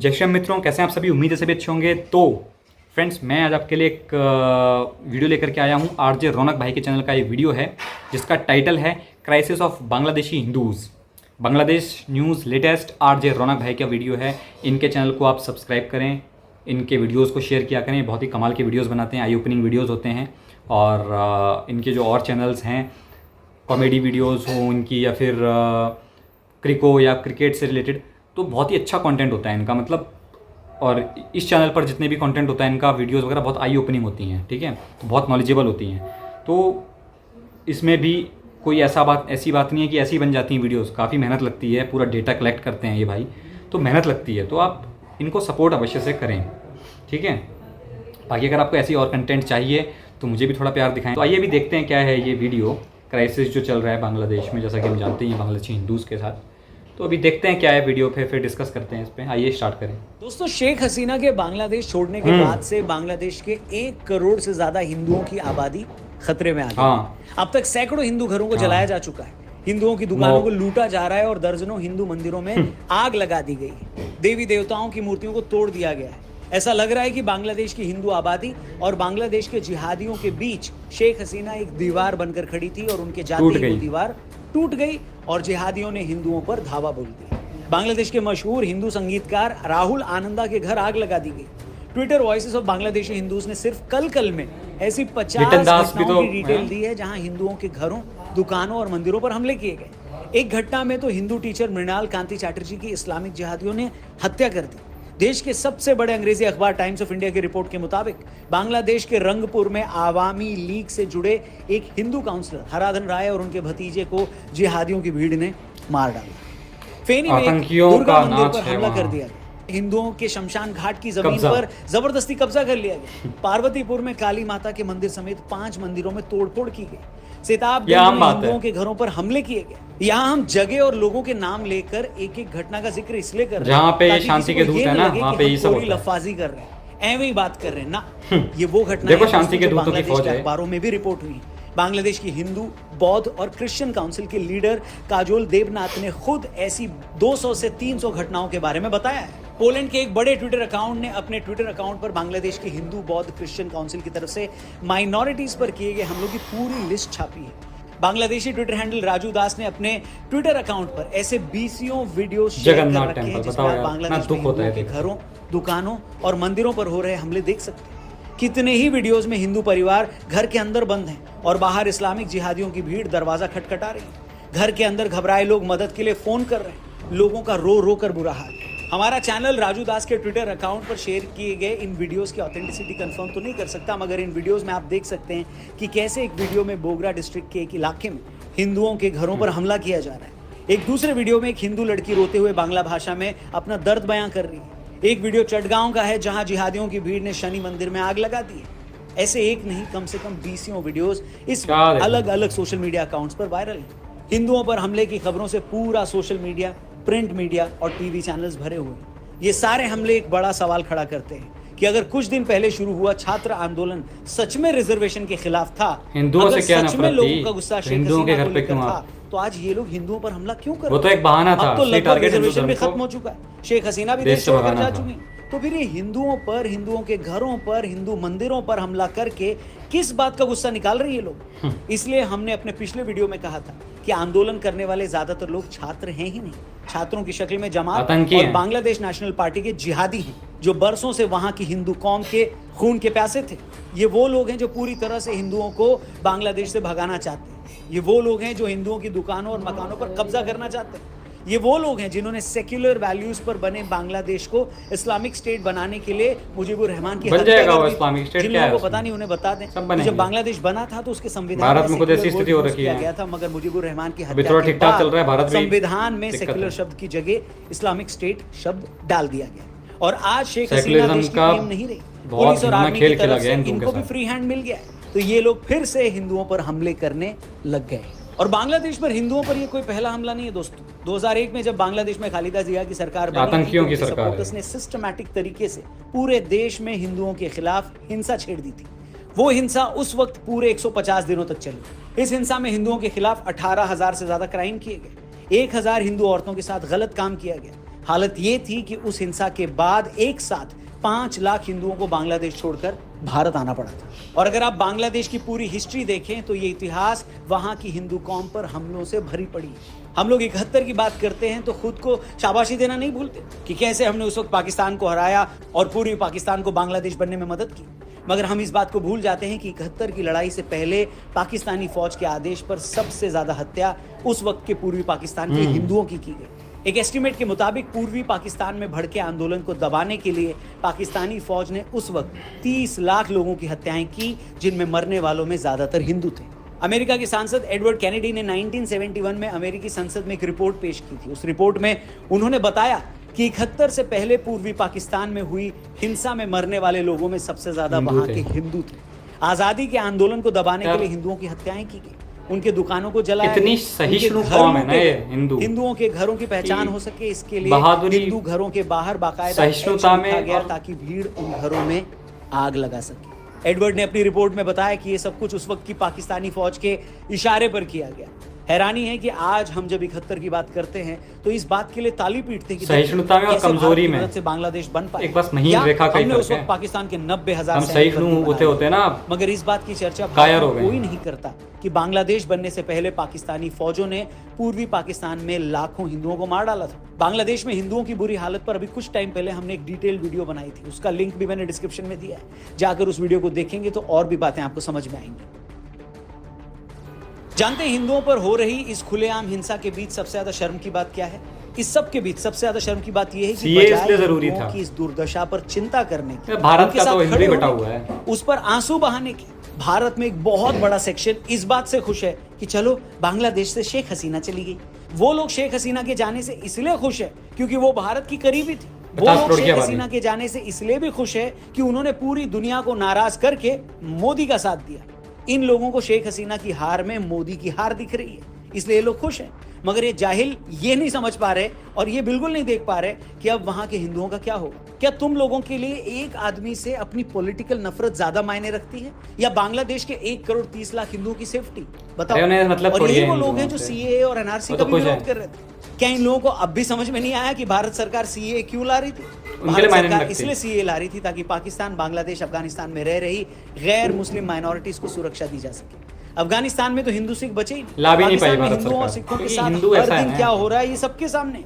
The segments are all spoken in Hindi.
जय श्री राम मित्रों, कैसे हैं आप सभी। उम्मीद है सभी अच्छे होंगे। तो फ्रेंड्स, मैं आज आपके लिए एक वीडियो लेकर के आया हूं। आरजे रौनक भाई के चैनल का ये वीडियो है जिसका टाइटल है crisis of Bangladeshi Hindus. Bangladesh news latest RJ Raunak भाई का वीडियो है। इनके चैनल को आप सब्सक्राइब करें, इनके वीडियोज़ को शेयर किया करें। बहुत ही कमाल के वीडियोज़ बनाते हैं, आई ओपनिंग वीडियोज़ होते हैं। और इनके जो और चैनल्स हैं, कॉमेडी वीडियोज़ हो इनकी, या फिर क्रिको या क्रिकेट से रिलेटेड, तो बहुत ही अच्छा कंटेंट होता है इनका। मतलब और इस चैनल पर जितने भी कंटेंट होता है इनका, वीडियोस वगैरह बहुत आई ओपनिंग होती हैं, ठीक है, तो बहुत नॉलेजेबल होती हैं। तो इसमें भी कोई ऐसी बात नहीं है कि ऐसी बन जाती हैं वीडियोस। काफ़ी मेहनत लगती है, पूरा डेटा कलेक्ट करते हैं ये भाई, तो मेहनत लगती है। तो आप इनको सपोर्ट अवश्य से करें, ठीक है। बाकी अगर आपको ऐसी और कंटेंट चाहिए तो मुझे भी थोड़ा प्यार दिखाएं। तो आइए अभी देखते हैं क्या है ये वीडियो। क्राइसिस जो चल रहा है बांग्लादेश में, जैसा कि हम जानते हैं बांग्लादेशी हिंदूज़ के साथ। तो अभी देखते हैं क्या है वीडियो, फिर डिस्कस करते हैं इस पे। आइए स्टार्ट करें। दोस्तों, शेख हसीना के बांग्लादेश छोड़ने के बाद से बांग्लादेश के 1 करोड़ से ज्यादा हिंदुओं की आबादी खतरे में आ गई। हाँ। अब तक सैकड़ों हिंदू घरों को जलाया जा चुका है, हिंदुओं की दुकानों को लूटा जा रहा है और दर्जनों हिंदू मंदिरों में आग लगा दी गई है। देवी देवताओं की मूर्तियों को तोड़ दिया गया है। ऐसा लग रहा है कि बांग्लादेश की हिंदू आबादी और बांग्लादेश के जिहादियों के बीच शेख हसीना एक दीवार बनकर खड़ी थी और उनके जाते ही वो दीवार टूट गई और जिहादियों ने हिंदुओं पर धावा बोल दिया। बांग्लादेश के मशहूर हिंदू संगीतकार राहुल आनंदा के घर आग लगा दी गई। Twitter voices of Bangladeshi Hindus ने सिर्फ कल में ऐसी 50 घटनाओं की डिटेल दी है जहां हिंदुओं के घरों, दुकानों और मंदिरों पर हमले किए गए। एक घटना में तो हिंदू टीचर मृणाल कांति चैटर्जी की इस्लामिक जिहादियों ने हत्या कर दी। देश के सबसे बड़े अंग्रेजी अखबार टाइम्स ऑफ इंडिया की रिपोर्ट के मुताबिक बांग्लादेश के रंगपुर में आवामी लीग से जुड़े एक हिंदू काउंसलर हराधन राय और उनके भतीजे को जिहादियों की भीड़ ने मार डाला। फेनी में दुर्गा मंदिर पर हमला कर दिया गया। हिंदुओं के शमशान घाट की जमीन पर जबरदस्ती कब्जा कर लिया गया। पार्वतीपुर में काली माता के मंदिर समेत 5 मंदिरों में तोड़फोड़ की गई। सिताबगंज में हिंदुओं के घरों पर हमले किए गए। यहाँ हम जगह और लोगों के नाम लेकर एक एक घटना का जिक्र इसलिए कर रहे हैं जहाँ पे शांति के दूत है ना, वहाँ पे ये सब होता है। लफाजी कर रहे हैं, एवं ही बात कर रहे हैं ना। ये वो घटना देखो, शांति के दूतों की फौज है। अखबारों में भी रिपोर्ट हुई। बांग्लादेश की हिंदू, बौद्ध और क्रिश्चियन काउंसिल के लीडर काजोल देवनाथ ने खुद ऐसी 200 से 300 घटनाओं के बारे में बताया है। पोलैंड के एक बड़े ट्विटर अकाउंट ने अपने ट्विटर अकाउंट पर बांग्लादेश की हिंदू, बौद्ध, क्रिश्चियन काउंसिल की तरफ से माइनॉरिटीज पर किए गए हमलों की पूरी लिस्ट छापी है। बांग्लादेशी ट्विटर हैंडल राजू दास ने अपने ट्विटर अकाउंट पर ऐसे 20 वीडियो शेयर कर रखे हैं जिसमें बांग्लादेश में हिंदुओं के घरों, दुकानों और मंदिरों पर हो रहे हमले देख सकते हैं। कितने ही वीडियोस में हिंदू परिवार घर के अंदर बंद हैं और बाहर इस्लामिक जिहादियों की भीड़ दरवाजा खटखटा रही है। घर के अंदर घबराए लोग मदद के लिए फोन कर रहे हैं। लोगों का रो रो कर बुरा हाल। हमारा चैनल राजू दास के ट्विटर अकाउंट पर शेयर किए गए इन वीडियोस की ऑथेंटिसिटी कंफर्म तो नहीं कर सकता, मगर इन वीडियोस में आप देख सकते हैं कि कैसे एक वीडियो में बोगरा डिस्ट्रिक्ट के एक इलाके में हिंदुओं के घरों पर हमला किया जा रहा है। एक दूसरे वीडियो में एक हिंदू लड़की रोते हुए बांग्ला भाषा में अपना दर्द बयां कर रही है। एक वीडियो चटगांव का है जहां जिहादियों की भीड़ ने शनि मंदिर में आग लगा दी है। ऐसे एक नहीं, कम से कम 20 वीडियोस इस अलग अलग सोशल मीडिया अकाउंट्स पर वायरल हैं। हिंदुओं पर हमले की खबरों से पूरा सोशल मीडिया, प्रिंट मीडिया और टीवी चैनल्स भरे हुए हैं। ये सारे हमले एक बड़ा सवाल खड़ा करते हैं कि अगर कुछ दिन पहले शुरू हुआ छात्र आंदोलन सच में रिजर्वेशन के खिलाफ था, हिंदुओं से क्या सच में लोगों का गुस्सा हिंदुओं के घर पे क्यों था, तो आज ये लोग हिंदुओं पर हमला क्यों कर रहे? वो तो एक बहाना था। अब तो लगभग रिजर्वेशन भी खत्म हो चुका है। शेख हसीना भी देश छोड़कर जा चुकी। तो फिर ये हिंदुओं पर, हिंदुओं के घरों पर, हिंदू मंदिरों पर हमला करके किस बात का गुस्सा निकाल रही है लोग? इसलिए हमने अपने पिछले वीडियो में कहा था कि आंदोलन करने वाले ज्यादातर लोग छात्र हैं ही नहीं, छात्रों की शक्ल में जमात और बांग्लादेश नेशनल पार्टी के जिहादी हैं जो बरसों से वहां की हिंदू कौम के खून के प्यासे थे। ये वो लोग हैं जो पूरी तरह से हिंदुओं को बांग्लादेश से भगाना चाहते हैं। ये वो लोग हैं जो हिंदुओं की दुकानों और मकानों पर कब्जा करना चाहते हैं। ये वो लोग हैं जिन्होंने सेक्युलर वैल्यूज पर बने बांग्लादेश को इस्लामिक स्टेट बनाने के लिए मुजीबुर रहमान की बन जाएगा वो इस्लामिक स्टेट। जिन लोगों को पता नहीं उन्हें बता दें, जब बांग्लादेश बना था तो उसके संविधान भारत में खुद ऐसी स्थिति हो रखी है गया था, मगर मुजीबुर रहमान की हत्या के बाद संविधान में सेक्युलर शब्द की जगह इस्लामिक स्टेट शब्द डाल दिया गया। और आज शेख हसीना देश की पीएम नहीं रही, पुलिस और आर्मी की तरफ से इनको भी फ्री हैंड मिल गया है। तो ये लोग फिर से हिंदुओं पर हमले करने लग गए। और बांग्लादेश पर हिंदुओं पर ये कोई पहला हमला नहीं है दोस्तों। 2001 में जब बांग्लादेश में खालिदा जिया की सरकार आतंकियों की सरकार उसने सिस्टमैटिक तरीके से पूरे देश में हिंदुओं के खिलाफ हिंसा छेड़ दी थी। वो हिंसा उस वक्त पूरे 150 दिनों तक चली। इस हिंसा में हिंदुओं के खिलाफ 18,000 से ज्यादा क्राइम किए गए। 1,000 हिंदू औरतों के साथ गलत काम किया गया। हालत ये थी कि उस हिंसा के बाद एक साथ 5 लाख हिंदुओं को बांग्लादेश छोड़कर भारत आना पड़ा था। और अगर आप बांग्लादेश की पूरी हिस्ट्री देखें तो ये इतिहास वहां की हिंदू कौम पर हमलों से भरी पड़ी है। हम लोग 71 की बात करते हैं तो खुद को शाबाशी देना नहीं भूलते कि कैसे हमने उस वक्त पाकिस्तान को हराया और पूर्वी पाकिस्तान को बांग्लादेश बनने में मदद की। मगर हम इस बात को भूल जाते हैं कि 71 की लड़ाई से पहले पाकिस्तानी फौज के आदेश पर सबसे ज्यादा हत्या उस वक्त के पूर्वी पाकिस्तान के हिंदुओं की गई। एक एस्टीमेट के मुताबिक पूर्वी पाकिस्तान में भड़के आंदोलन को दबाने के लिए पाकिस्तानी फौज ने उस वक्त 30 लाख लोगों की हत्याएं की, जिनमें मरने वालों में ज्यादातर हिंदू थे। अमेरिका के सांसद एडवर्ड कैनेडी ने 1971 में अमेरिकी संसद में एक रिपोर्ट पेश की थी। उस रिपोर्ट में उन्होंने बताया कि 71 से पहले पूर्वी पाकिस्तान में हुई हिंसा में मरने वाले लोगों में सबसे ज्यादा वहां के हिंदू थे। आजादी के आंदोलन को दबाने के लिए हिंदुओं की हत्याएं की गई, उनके दुकानों को जलाया। इतनी सहिष्णु कौम है ना ये हिंदुओं के घरों की पहचान हो सके इसके लिए हिंदू घरों के बाहर बाकायदा सहिष्णुता में गया ताकि भीड़ उन घरों में आग लगा सके। एडवर्ड ने अपनी रिपोर्ट में बताया कि ये सब कुछ उस वक्त की पाकिस्तानी फौज के इशारे पर किया गया। हैरानी है कि आज हम जब 71 की बात करते हैं तो इस बात के लिए ताली पीटते हैं कि सहिष्णुता में और कमजोरी में से बांग्लादेश बन पाए। एक बस नहीं रेखा कहीं हमने उस वक्त पाकिस्तान के 90,000 हम सहिष्णु होते ना, मगर इस बात की चर्चा कोई नहीं करता कि बांग्लादेश बनने से पहले पाकिस्तानी फौजों ने पूर्वी पाकिस्तान में लाखों हिंदुओं को मार डाला था। बांग्लादेश में हिंदुओं की बुरी हालत पर अभी कुछ टाइम पहले हमने एक डिटेल्ड वीडियो बनाई थी, उसका लिंक भी मैंने डिस्क्रिप्शन में दिया है। जाकर उस वीडियो को देखेंगे तो और भी बातें आपको समझ में आएंगी। जानते हैं हिंदुओं पर हो रही इस खुलेआम हिंसा के बीच सबसे ज्यादा शर्म की बात क्या है? इस सब के बीच सबसे ज्यादा शर्म की बात यह है कि बजाय जरूरी था कि इस दुर्दशा पर चिंता करने की, भारत का तो हिंदू बटा हुआ है, उस पर आंसू बहाने की, भारत में एक बहुत बड़ा सेक्शन इस बात से खुश है कि चलो बांग्लादेश से शेख हसीना चली गई। वो लोग शेख हसीना के जाने से इसलिए खुश है क्योंकि वो भारत की करीबी थी। वो लोग शेख हसीना के जाने से इसलिए भी खुश है कि उन्होंने पूरी दुनिया को नाराज करके मोदी का साथ दिया। इन लोगों को शेख हसीना की हार में मोदी की हार दिख रही है, इसलिए ये लोग खुश हैं। मगर ये जाहिल ये नहीं समझ पा रहे और ये बिल्कुल नहीं देख पा रहे कि अब वहां के हिंदुओं का क्या होगा। क्या तुम लोगों के लिए एक आदमी से अपनी पॉलिटिकल नफरत ज्यादा मायने रखती है या बांग्लादेश के 1 करोड़ 30 लाख हिंदुओं की सेफ्टी? बताओ। मतलब और ये वो लोग हैं जो सीएए और एनआरसी का भी विरोध कर रहे थे। क्या इन लोगों को अब भी समझ में नहीं आया कि भारत सरकार सीएए क्यों ला रही थी? भारत सरकार इसलिए सीएए ला रही थी ताकि पाकिस्तान, बांग्लादेश, अफगानिस्तान में रह रही गैर मुस्लिम माइनॉरिटीज को सुरक्षा दी जा सके। अफगानिस्तान में तो हिंदू सिख बचे ही नहीं। हिंदुओं और सिखों के साथ हर दिन क्या हो रहा है ये सबके सामने।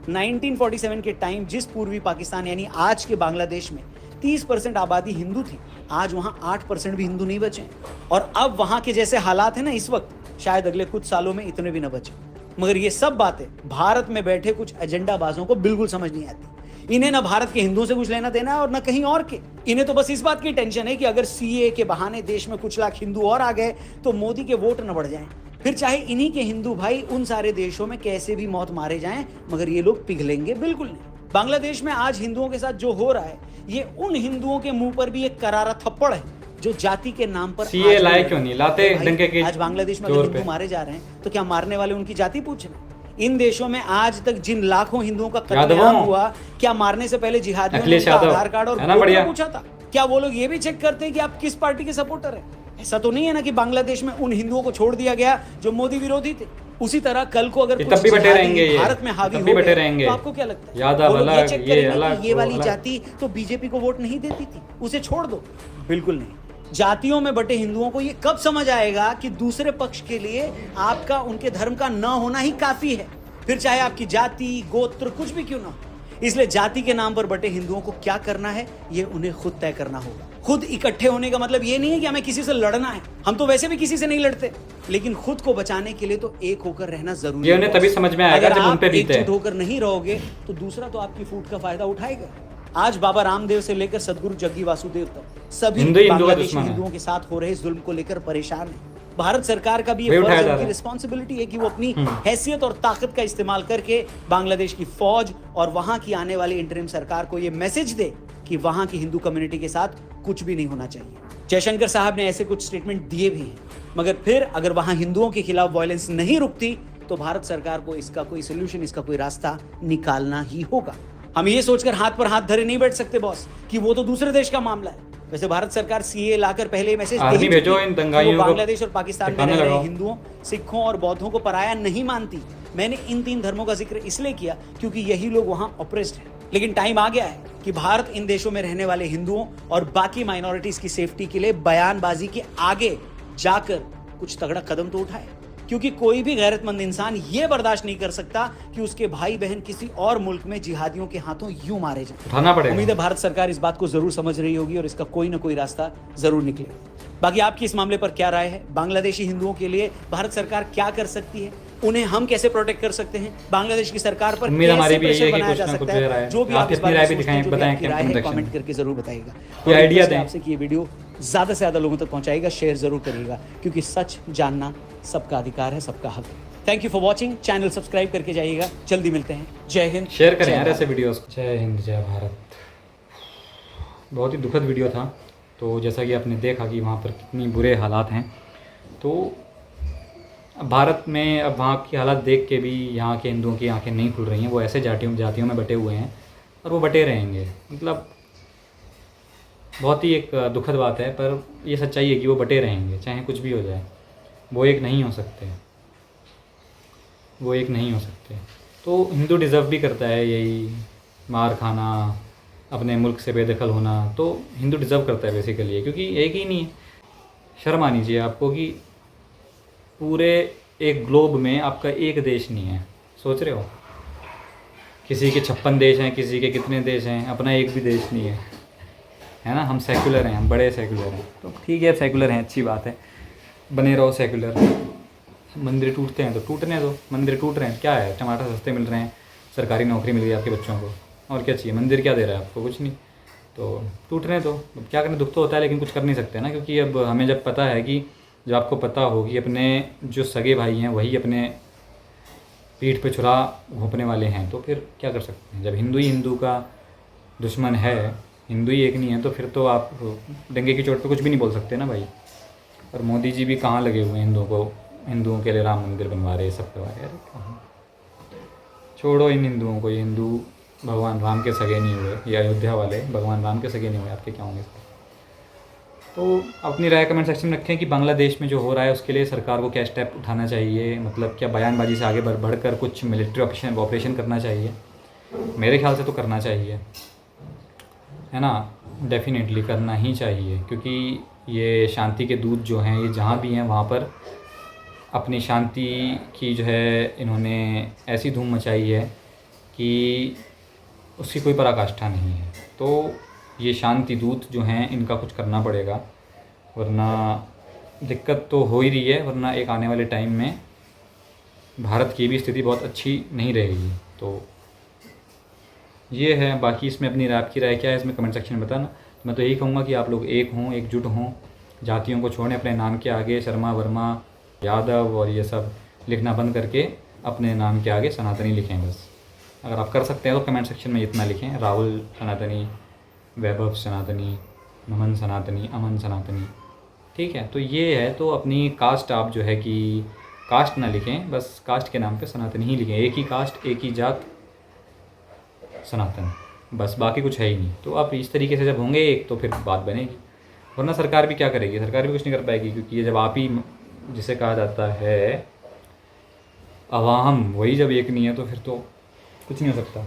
1947 के टाइम जिस पूर्वी पाकिस्तान यानी आज के बांग्लादेश में 30% आबादी हिंदू थी, आज वहां 8% भी हिंदू नहीं बचे। और अब वहां के जैसे हालात है ना इस वक्त, शायद अगले कुछ सालों में इतने भी न बचे। मगर ये सब बातें भारत में बैठे कुछ एजेंडा बाजों को बिल्कुल समझ नहीं आती। इन्हें ना भारत के हिंदुओं से कुछ लेना देना है और ना कहीं और के। इन्हें तो बस इस बात की टेंशन है कि अगर सीए के बहाने देश में कुछ लाख हिंदू और आ गए तो मोदी के वोट न बढ़ जाएं। फिर चाहे इन्हीं के हिंदू भाई उन सारे देशों में कैसे भी मौत मारे जाएं, मगर ये लोग पिघलेंगे बिल्कुल नहीं। बांग्लादेश में आज हिंदुओं के साथ जो हो रहा है ये उन हिंदुओं के मुंह पर भी एक करारा थप्पड़ है जो जाति के नाम पर सीए लाए क्यों नहीं लाते डंके के। आज बांग्लादेश में हिंदू मारे जा रहे हैं तो क्या मारने वाले उनकी जाति पूछ रहे? इन देशों में आज तक जिन लाखों हिंदुओं का कत्लेआम हुआ, क्या मारने से पहले जिहादियों ने उनका आधार कार्ड और वोट पूछा था? क्या वो लोग ये भी चेक करते हैं कि आप किस पार्टी के सपोर्टर हैं? ऐसा तो नहीं है ना कि बांग्लादेश में उन हिंदुओं को छोड़ दिया गया जो मोदी विरोधी थे। उसी तरह कल को अगर तब भी बटे रहेंगे भारत में हावी हो गए तो आपको क्या लगता है ये वाली जाति तो बीजेपी को वोट नहीं देती थी, उसे छोड़ दो? बिल्कुल नहीं। जातियों में बटे हिंदुओं को ये कब समझ आएगा कि दूसरे पक्ष के लिए आपका उनके धर्म का न होना ही काफी है, फिर चाहे आपकी जाति, गोत्र कुछ भी क्यों ना हो। इसलिए जाति के नाम पर बटे हिंदुओं को क्या करना है ये उन्हें खुद तय करना होगा। खुद इकट्ठे होने का मतलब ये नहीं है कि हमें किसी से लड़ना है, हम तो वैसे भी किसी से नहीं लड़ते, लेकिन खुद को बचाने के लिए तो एक होकर रहना जरूरी है। ये उन्हें तभी समझ में आएगा जब उन पे बीते। एकजुट होकर नहीं रहोगे तो दूसरा तो आपकी फूट का फायदा उठाएगा। आज बाबा रामदेव से लेकर सदगुरु जग्गी वासुदेव तक सभी बांग्लादेशी हिंदुओं के साथ हो रहे जुल्म को लेकर परेशान है। भारत सरकार का भी ये फर्ज है, रिस्पॉन्सिबिलिटी है कि वो अपनी हैसियत और ताकत का इस्तेमाल करके बांग्लादेश की फौज और वहां की आने वाली इंटरिम सरकार को ये मैसेज दे कि वहां की हिंदू कम्युनिटी के साथ कुछ भी नहीं होना चाहिए। जयशंकर साहब ने ऐसे कुछ स्टेटमेंट दिए भी हैं, मगर फिर अगर वहां हिंदुओं के खिलाफ वायलेंस नहीं रुकती तो भारत सरकार को इसका कोई सोल्यूशन, इसका कोई रास्ता निकालना ही होगा। हम ये सोचकर हाथ पर हाथ धरे नहीं बैठ सकते बॉस कि वो तो दूसरे देश का मामला है। वैसे भारत सरकार सीए लाकर पहले मैसेज भेजो इन दंगाइयों को, बांग्लादेश और पाकिस्तान में रह रहे हिंदुओं, सिखों और बौद्धों को पराया नहीं मानती, मैंने इन 3 धर्मों का जिक्र इसलिए किया क्योंकि यही लोग वहां ऑप्रेस्ड हैं। लेकिन टाइम आ गया है कि भारत इन देशों में रहने वाले हिंदुओं और बाकी माइनॉरिटीज की सेफ्टी के लिए बयानबाजी के आगे जाकर कुछ तगड़ा कदम तो उठाए, क्योंकि कोई भी गैरतमंद इंसान ये बर्दाश्त नहीं कर सकता कि उसके भाई बहन किसी और मुल्क में जिहादियों के हाथों यूं मारे जाएं। उठाना पड़ेगा। उम्मीद है भारत सरकार इस बात को जरूर समझ रही होगी और इसका कोई ना कोई रास्ता जरूर निकले। बाकी आपकी इस मामले पर क्या राय है? बांग्लादेशी हिंदुओं के लिए भारत सरकार क्या कर सकती है? उन्हें हम कैसे प्रोटेक्ट कर सकते हैं? बांग्लादेश की सरकार पर उम्मीद हमारी कैसे भी यही है प्रेशर कि बनाया कुछ जा ना कुछ सकता राय है? है। जो भी आप आप इस अपनी बारे में राय भी सोचते दिखाएं, हैं, जो भी बताएं आपकी राय comment है, section कमेंट में। करके जरूर बताइएगा। कोई और idea रिक्वेस्ट है दें। आपसे कि ये वीडियो ज्यादा से ज्यादा लोगों तक पहुंचाएगा, शेयर जरूर करिएगा, क्योंकि सच जानना सबका अधिकार है, सबका हक है। Thank you for watching. Channel subscribe करके जाइएगा। जल्दी मिलते हैं। जय हिंद। शेयर करें जय यार भारत। ऐसे वीडियोस को। जय हिंद जय भारत। बहुत ही दुखद वीडियो था। तो जैसा कि आपने देखा कि वहाँ पर कितनी बुरे हालात हैं, तो भारत में अब वहाँ की हालात देख के भी यहाँ के हिंदुओं की आंखें नहीं खुल रही हैं। वो ऐसे जातियों में बटे हुए हैं और वो बटे रहेंगे। मतलब बहुत ही एक दुखद बात है, पर ये सच्चाई है कि वो बटे रहेंगे चाहे कुछ भी हो जाए। वो एक नहीं हो सकते, वो एक नहीं हो सकते। तो हिंदू डिज़र्व भी करता है यही, मार खाना, अपने मुल्क से बेदखल होना। तो हिंदू डिज़र्व करता है बेसिकली, क्योंकि एक ही नहीं है। शर्म आनी चाहिए आपको कि पूरे एक ग्लोब में आपका एक देश नहीं है। सोच रहे हो, किसी के 56 देश हैं, किसी के कितने देश हैं, अपना एक भी देश नहीं है ना। हम सेकुलर हैं, हम बड़े सेकुलर हैं। तो ठीक है, सेकुलर हैं, अच्छी बात है, बने रहो सेकुलर। मंदिर टूटते हैं तो टूटने दो। मंदिर टूट रहे हैं, क्या है, टमाटर सस्ते मिल रहे हैं, सरकारी नौकरी मिल गई आपके बच्चों को, और क्या चाहिए? मंदिर क्या दे रहा है आपको? कुछ नहीं। तो टूटने दो। अब क्या करने, दुख तो होता है लेकिन कुछ कर नहीं सकते ना, क्योंकि अब हमें जब पता है कि, जब आपको पता हो कि अपने जो सगे भाई हैं वही अपने पीठ पे छुरा घोंपने वाले हैं, तो फिर क्या कर सकते हैं? जब हिंदू ही हिंदू का दुश्मन है, हिंदू ही एक नहीं है, तो फिर तो आप डंगे की चोट पे कुछ भी नहीं बोल सकते ना भाई। और मोदी जी भी कहाँ लगे हुए हैं हिंदुओं के लिए राम मंदिर बनवा रहे, सब करवा रहे। अरे कहाँ, छोड़ो इन हिंदुओं को। ये हिंदू भगवान राम के सगे नहीं हुए, ये अयोध्या वाले भगवान राम के सगे नहीं हुए, आपके क्या होंगे? तो अपनी राय कमेंट सेक्शन में रखें कि बांग्लादेश में जो हो रहा है उसके लिए सरकार को क्या स्टेप उठाना चाहिए। मतलब क्या बयानबाजी से आगे बढ़कर कुछ मिलिट्री ऑपरेशन करना चाहिए? मेरे ख्याल से तो करना चाहिए, है ना। डेफिनेटली करना ही चाहिए, क्योंकि ये शांति के दूत जो हैं, ये जहाँ भी हैं वहाँ पर अपनी शांति की जो है इन्होंने ऐसी धूम मचाई है कि उसकी कोई पराकाष्ठा नहीं है। तो ये शांति दूत जो हैं, इनका कुछ करना पड़ेगा, वरना दिक्कत तो हो ही रही है, वरना एक आने वाले टाइम में भारत की भी स्थिति बहुत अच्छी नहीं रहेगी। तो ये है। बाकी इसमें अपनी आपकी राय क्या है इसमें कमेंट सेक्शन में बताना। मैं तो यही कहूँगा कि आप लोग एक हों, एकजुट हों, जातियों को छोड़ें, अपने नाम के आगे शर्मा, वर्मा, यादव और ये सब लिखना बंद करके अपने नाम के आगे सनातनी लिखें बस। अगर आप कर सकते हैं तो कमेंट सेक्शन में इतना लिखें, राहुल सनातनी, वैभव सनातनी, नमन सनातनी, अमन सनातनी, ठीक है। तो ये है। तो अपनी कास्ट आप जो है कि कास्ट ना लिखें, बस कास्ट के नाम पे सनातनी ही लिखें। एक ही कास्ट, एक ही जात, सनातन, बस, बाकी कुछ है ही नहीं। तो आप इस तरीके से जब होंगे एक, तो फिर बात बनेगी। वरना सरकार भी क्या करेगी? सरकार भी कुछ नहीं कर पाएगी, क्योंकि ये जब आप ही, जिसे कहा जाता है अवाम, वही जब एक नहीं है तो फिर तो कुछ नहीं हो सकता।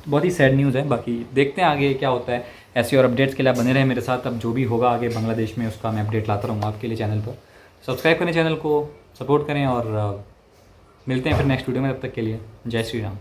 बहुत ही सैड न्यूज़ है। बाकी देखते हैं आगे क्या होता है। ऐसी और अपडेट्स के लिए आप बने रहें मेरे साथ। अब जो भी होगा आगे बांग्लादेश में, उसका मैं अपडेट लाता रहूँगा आपके लिए चैनल पर। सब्सक्राइब करें चैनल को, सपोर्ट करें, और मिलते हैं फिर नेक्स्ट वीडियो में। तब तक के लिए जय श्री राम।